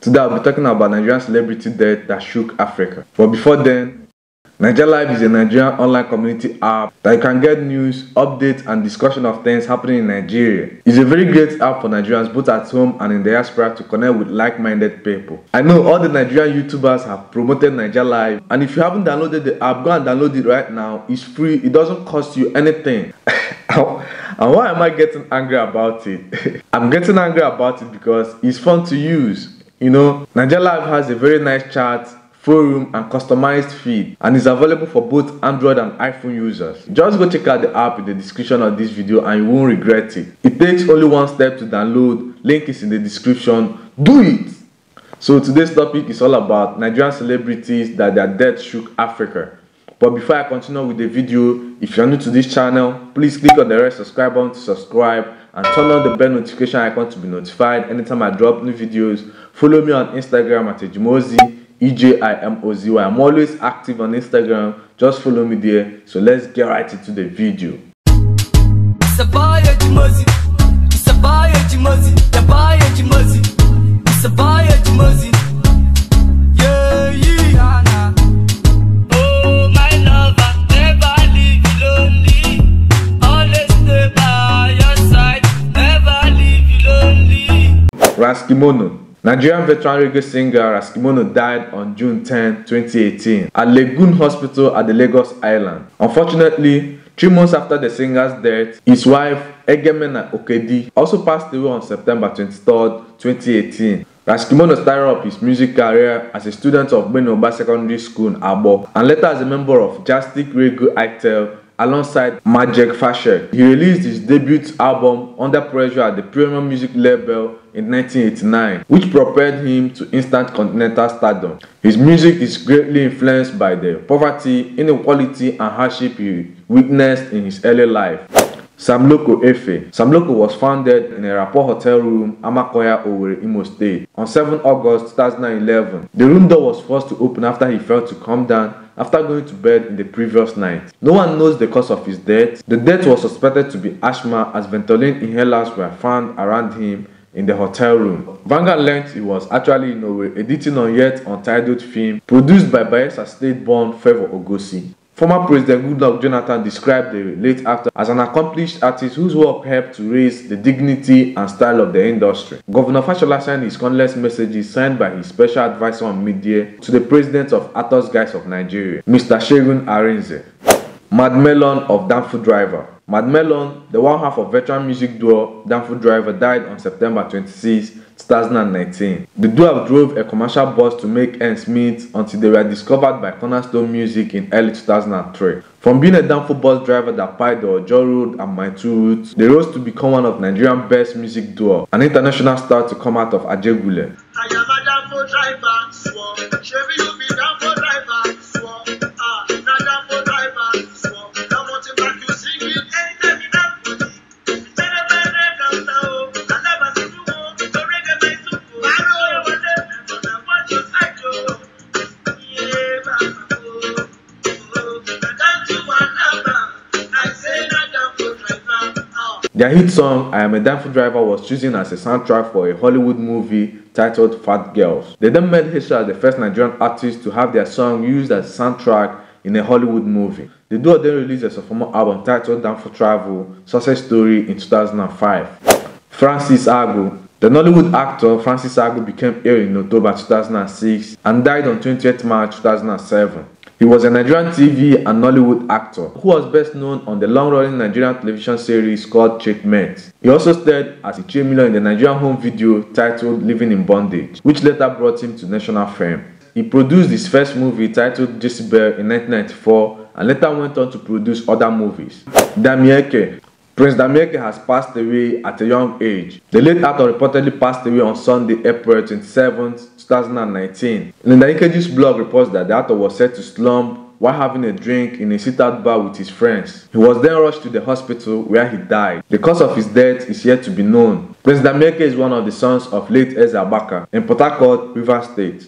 Today I'll be talking about Nigerian celebrity death that shook Africa. But before then, Nigeria Live is a Nigerian online community app that you can get news, updates, and discussion of things happening in Nigeria. It's a very great app for Nigerians both at home and in the diaspora to connect with like-minded people. I know all the Nigerian YouTubers have promoted Nigeria Live, and if you haven't downloaded the app, go and download it right now. It's free, it doesn't cost you anything. And why am I getting angry about it? I'm getting angry about it because it's fun to use. You know, Nigeria Live has a very nice chat, forum, and customized feed, and is available for both Android and iPhone users. Just go check out the app in the description of this video and you won't regret it. It takes only one step to download. Link is in the description. Do it! So today's topic is all about Nigerian celebrities that their death shook Africa. But before I continue with the video, if you're new to this channel, please click on the red subscribe button to subscribe and turn on the bell notification icon to be notified anytime I drop new videos. Follow me on Instagram at Ejimozi, EJIMOZY. I'm always active on Instagram. Just follow me there. So let's get right into the video. It's a boy Ejimozi. It's a boy Ejimozi. The boy Ejimozi. It's a boy Ejimozi. Yeah, yeah. Oh, my lover, never leave you lonely. Always stay by your side. Never leave you lonely. Raskimono. Nigerian veteran reggae singer Raskimono died on June 10, 2018 at Legun Hospital at the Lagos Island. Unfortunately, 3 months after the singer's death, his wife Egemena Okedi also passed away on September 23, 2018. Raskimono started up his music career as a student of Benoba Secondary School in Abo and later as a member of Jastic Reggae Itel alongside Majek Fashek. He released his debut album Under Pressure at the premium music label in 1989, which propelled him to instant continental stardom. His music is greatly influenced by the poverty, inequality, and hardship he witnessed in his early life. Sam Loco Efe. Sam Loco was founded in a Rapport hotel room, Amakoya, Owerri, Imo State, on 7 August 2011. The room door was forced to open after he failed to calm down after going to bed in the previous night. No one knows the cause of his death. The death was suspected to be asthma as Ventolin inhalers were found around him in the hotel room. Vanguard learned he was actually in Owerri editing on yet untitled film produced by Bayelsa State-born Favour Ogosi. Former President Goodluck Jonathan described the late actor as an accomplished artist whose work helped to raise the dignity and style of the industry. Governor Fashola sent his condolence messages signed by his special advisor on media to the President of Actors Guild of Nigeria, Mr. Segun Arinze. Mad Melon of Danfo Driver. Mad Melon, the one half of veteran music duo Danfo Driver, died on September 26, 2019. The duo drove a commercial bus to make ends meet until they were discovered by Cornerstone Music in early 2003. From being a Danfo bus driver that plied the Ojo Road and Mile 2 routes, they rose to become one of Nigeria's best music duo, an international star to come out of Ajegule. I am a Danfo driver, swore. Chevy, you be Danfo driver, swore. Na Danfo driver, swore. Now want to back you sing it anytime you Danfo. Their hit song, I Am a Danfo Driver, was chosen as a soundtrack for a Hollywood movie titled Fat Girls. They then made history as the first Nigerian artist to have their song used as a soundtrack in a Hollywood movie. The duo then released a sophomore album titled Danfo Travel Success Story in 2005. Francis Agu. The Nollywood actor Francis Agu became ill in October 2006 and died on 20th March 2007. He was a Nigerian TV and Nollywood actor who was best known on the long-running Nigerian television series called Checkmate. He also starred as Ichemilo in the Nigerian home video titled Living in Bondage, which later brought him to national fame. He produced his first movie titled Jezebel in 1994 and later went on to produce other movies. Damieke. Prince Damieke has passed away at a young age. The late actor reportedly passed away on Sunday, April 27, 2019. Linda Ikeji's blog reports that the actor was said to slump while having a drink in a sit-out bar with his friends. He was then rushed to the hospital where he died. The cause of his death is yet to be known. Prince Damieke is one of the sons of late Eze Abaka in Port Harcourt, Rivers State.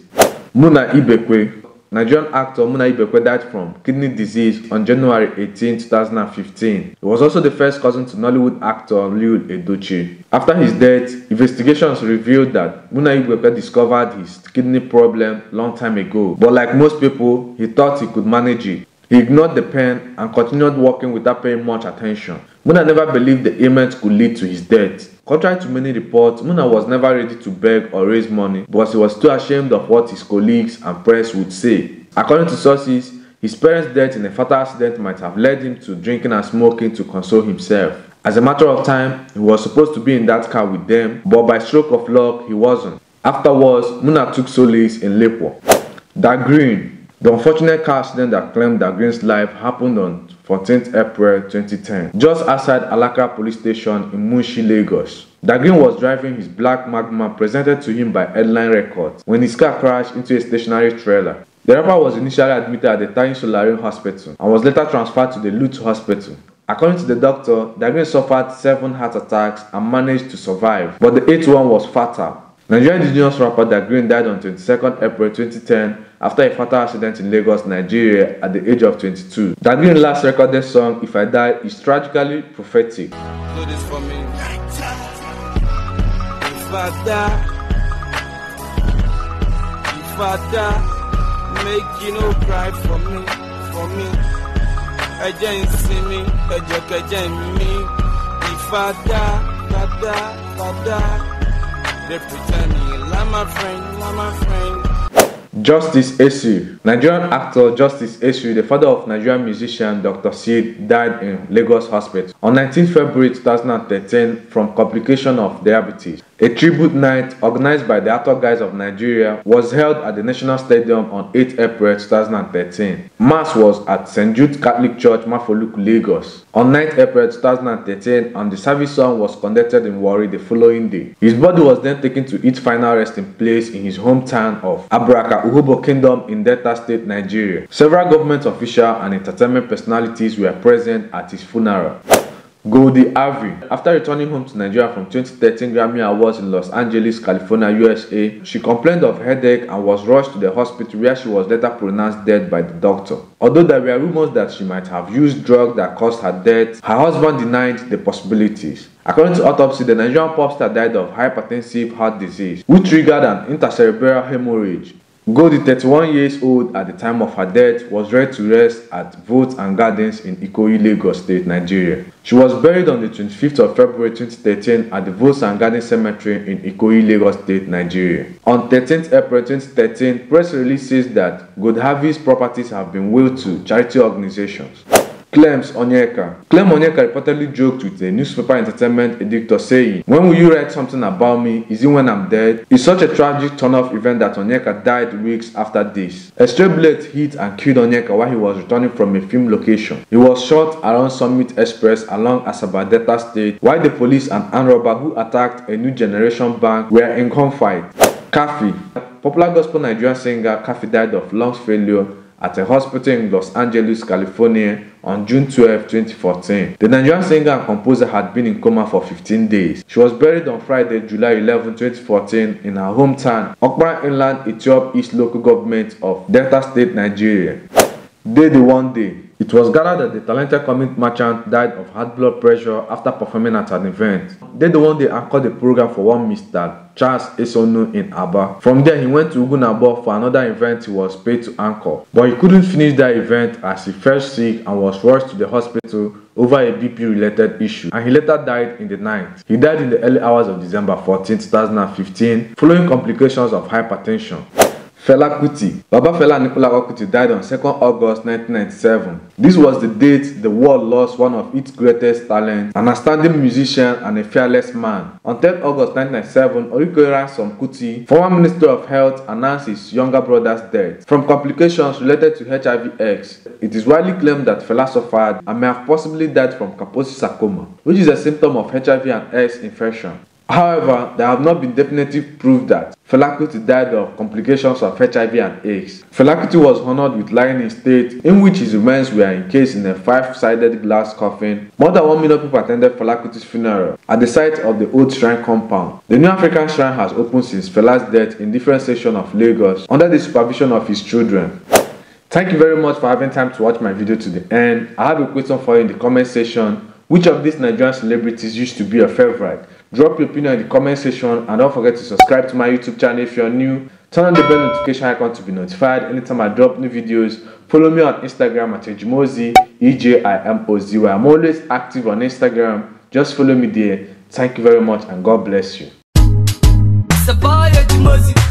Muna Ibekwe. Nigerian actor Muna Ibekwe died from kidney disease on January 18, 2015. He was also the first cousin to Nollywood actor Liu Edochie. After his death, investigations revealed that Muna Ibekwe discovered his kidney problem long time ago, but like most people, he thought he could manage it. He ignored the pain and continued working without paying much attention. Muna never believed the ailment could lead to his death. Contrary to many reports, Muna was never ready to beg or raise money, but he was too ashamed of what his colleagues and press would say. According to sources, his parents' death in a fatal accident might have led him to drinking and smoking to console himself. As a matter of time, he was supposed to be in that car with them, but by stroke of luck, he wasn't. Afterwards, Muna took solace in Lepo. Dagreen. The unfortunate car accident that claimed Dagreen's life happened on 14th April 2010, just outside Alakra Police Station in Munshi, Lagos. Dagreen was driving his black Magma presented to him by Headline Records when his car crashed into a stationary trailer. The rapper was initially admitted at the Tayin Solarin Hospital and was later transferred to the Lut Hospital. According to the doctor, Dagreen suffered 7 heart attacks and managed to survive, but the 8th one was fatal. Nigerian indigenous rapper Dagreen died on 22nd April 2010 after a fatal accident in Lagos, Nigeria at the age of 22. Dagreen's last recorded song, If I Die, is tragically prophetic. Do this for me. If I die, make you no cry for me. I just see me, I just me. If I die, they pretend like my friend. Justice Esu. Nigerian actor Justice Esu, the father of Nigerian musician Dr. Seed, died in Lagos Hospital on 19 February 2013 from complication of diabetes. A tribute night organized by the Actor Guild of Nigeria was held at the National Stadium on 8 April 2013. Mass was at St. Jude Catholic Church, Mafoluku, Lagos. On 9 April 2013, and the service song was conducted in Warri the following day. His body was then taken to its final resting place in his hometown of Abraka, Uhobo Kingdom in Delta State, Nigeria. Several government officials and entertainment personalities were present at his funeral. Goldie Harvey. After returning home to Nigeria from 2013 Grammy Awards in Los Angeles, California, USA, she complained of headache and was rushed to the hospital where she was later pronounced dead by the doctor. Although there were rumors that she might have used drugs that caused her death, her husband denied the possibilities. According to autopsy, the Nigerian pop star died of hypertensive heart disease, which triggered an intracerebral hemorrhage. Goldie, 31 years old at the time of her death, was laid to rest at Votes and Gardens in Ikoyi, Lagos State, Nigeria. She was buried on the 25th of February 2013 at the Votes and Gardens Cemetery in Ikoyi, Lagos State, Nigeria. On 13th April 2013, press release says that Goldie Harvey's properties have been willed to charity organizations. Clems Onyeka. Clem Onyeka reportedly joked with a newspaper entertainment editor saying, "When will you write something about me? Is it when I'm dead?" It's such a tragic turn-off event that Onyeka died weeks after this. A stray bullet hit and killed Onyeka while he was returning from a film location. He was shot around Summit Express along Asaba Delta State, while the police and armed robbers who attacked a New Generation bank were in gunfight. Kaffi. Popular gospel Nigerian singer Kaffi died of lung failure at a hospital in Los Angeles, California on June 12, 2014. The Nigerian singer and composer had been in coma for 15 days. She was buried on Friday, July 11, 2014 in her hometown, Okpara Inland, Etiop East Local Government of Delta State, Nigeria. Dede One Day. It was gathered that the talented comic merchant died of high blood pressure after performing at an event. Dede One Day anchored the program for one Mr. Charles Esonu in Aba. From there, he went to Ugunabo for another event he was paid to anchor. But he couldn't finish that event as he fell sick and was rushed to the hospital over a BP-related issue, and he later died in the night. He died in the early hours of December 14, 2015, following complications of hypertension. Fela Kuti. Baba Fela Anikulapo Kuti died on 2nd August 1997. This was the date the world lost one of its greatest talents, an outstanding musician and a fearless man. On 10th August 1997, Orikoira Som Kuti, former Minister of Health, announced his younger brother's death from complications related to HIV/AIDS. It is widely claimed that Fela suffered and may have possibly died from Kaposi sarcoma, which is a symptom of HIV and AIDS infection. However, there have not been definitive proof that Fela Kuti died of complications of HIV and AIDS. Fela Kuti was honored with lying in state, in which his remains were encased in a 5-sided glass coffin. More than 1 million people attended Fela Kuti's funeral at the site of the old shrine compound. The New African Shrine has opened since Fela's death in different sections of Lagos under the supervision of his children. Thank you very much for having time to watch my video to the end. I have a question for you in the comment section. Which of these Nigerian celebrities used to be your favorite? Drop your opinion in the comment section and don't forget to subscribe to my YouTube channel if you're new. Turn on the bell notification icon to be notified anytime I drop new videos. Follow me on Instagram at Ejimozi, EJIMOZY. I'm always active on Instagram. Just follow me there. Thank you very much and God bless you. It's a boy, Ejimozi.